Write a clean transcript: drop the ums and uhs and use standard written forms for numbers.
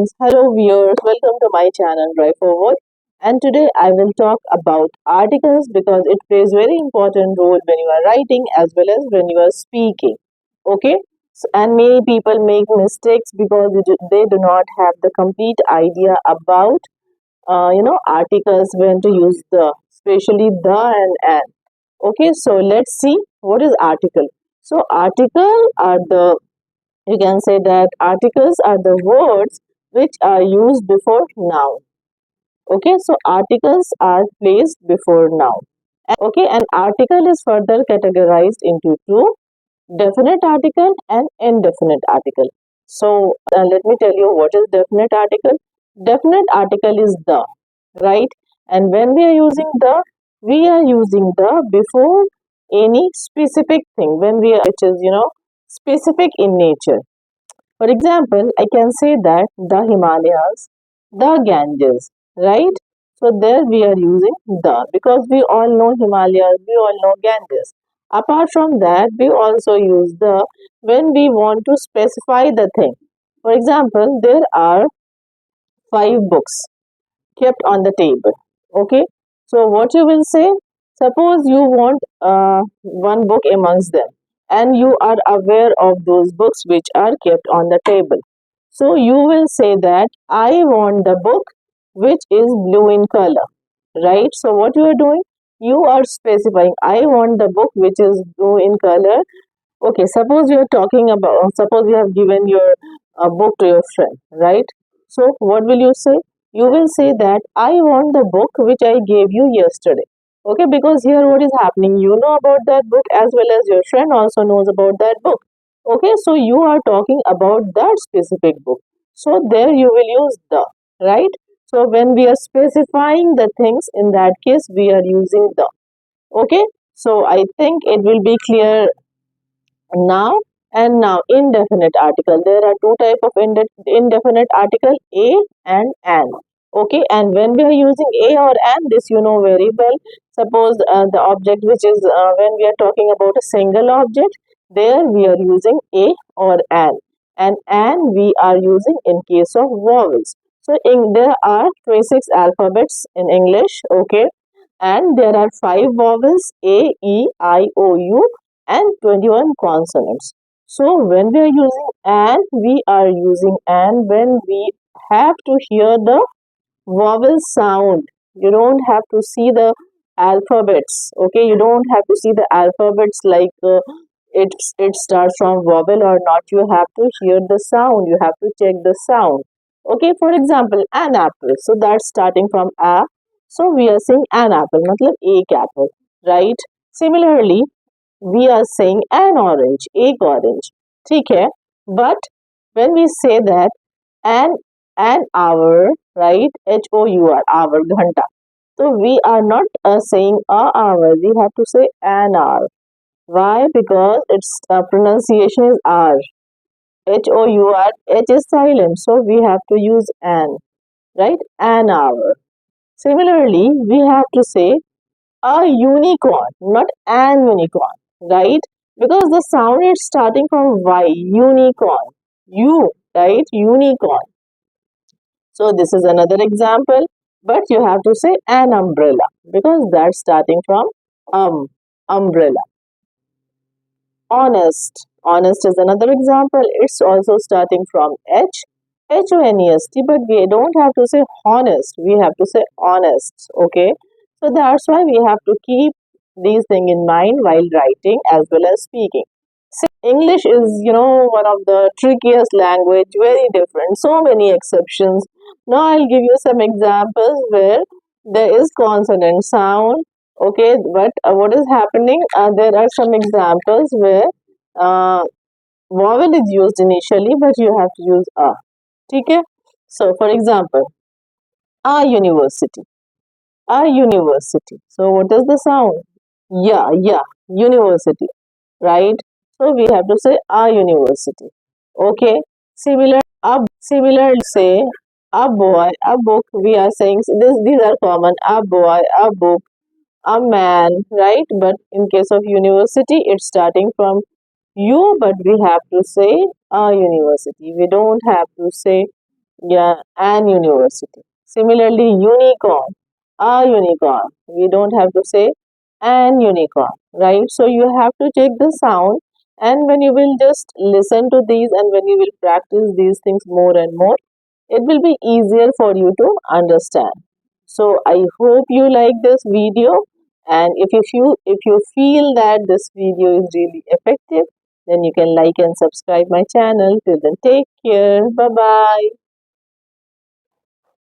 friends, hello viewers, welcome to my channel Drive Forward. And today I will talk about articles because it plays very important role when you are writing as well as when you are speaking. Okay, and many people make mistakes because they do not have the complete idea about articles when to use the, especially the and an. Okay, so let's see what is article. So article are the you can say that articles are the words which are used before noun. Okay, so articles are placed before noun. Okay, an article is further categorized into two: definite article and indefinite article. So let me tell you what is definite article. Definite article is the, right? And when we are using the, we are using the before any specific thing when we are, which is specific in nature. For example, I can say that the Himalayas, the Ganges, right? So there we are using the because we all know Himalayas, we all know Ganges. Apart from that, we also use the when we want to specify the thing. For example, there are five books kept on the table. Okay, so what you will say? Suppose you want one book amongst them, and you are aware of those books which are kept on the table. So you will say that I want the book which is blue in color, right? So what you are doing? You are specifying I want the book which is blue in color. Okay, suppose you are talking about, suppose you have given your book to your friend, right? So, what will you say? You will say that I want the book which I gave you yesterday. Okay, because here what is happening? You know about that book as well as your friend also knows about that book. Okay, so you are talking about that specific book. So, there you will use the, right? So, when we are specifying the things, in that case, we are using the. Okay, so I think it will be clear now. And now indefinite article, there are two type of indefinite article, a and an. Okay, and when we are using a or an, this you know very well. Suppose the object which is when we are talking about a single object, there we are using a or an we are using in case of vowels. So there are 26 alphabets in English. Okay, and there are five vowels, a, e, I, o, u, and 21 consonants. So when we are using an, we are using an when we have to hear the vowel sound. You don't have to see the alphabets. Okay, you don't have to see the alphabets like it starts from vowel or not. You have to hear the sound. You have to check the sound. Okay, for example, an apple. So that's starting from a. So we are saying an apple, matlab ek apple, right? Similarly, we are saying an orange, एक orange, ठीक है? But when we say that an an hour, right? hour, घंटा. So we are not saying a hour. We have to say an hour. Why? Because its pronunciation is r. H is silent, so we have to use an, right? An hour. Similarly, we have to say a unicorn, not an unicorn, right? Because the sound is starting from Y, unicorn, U, right? Unicorn. So this is another example, but you have to say an umbrella because that's starting from umbrella. Honest. Honest is another example. It's also starting from Honest, but we don't have to say honest. We have to say honest. Okay. So that's why we have to keep these things in mind while writing as well as speaking. English is, one of the trickiest language, very different, so many exceptions. Now I'll give you some examples where there is consonant sound. Okay, but what is happening? There are some examples where uh, vowel is used initially, but you have to use a. Okay, so for example, a university, a university. So what is the sound? Yeah, university, right? So we have to say a university. Okay. Similar say a boy, a book. We are saying these are common. A boy, a book, a man, right? But in case of university, it's starting from U, but we have to say a university. We don't have to say Yeah, an university. Similarly, unicorn, a unicorn. We don't have to say an unicorn, right? So you have to check the sound, and when you will just listen to these and when you will practice these things more and more, it will be easier for you to understand. So I hope you like this video, and if you feel that this video is really effective, then you can like and subscribe my channel. Till then, take care. Bye bye.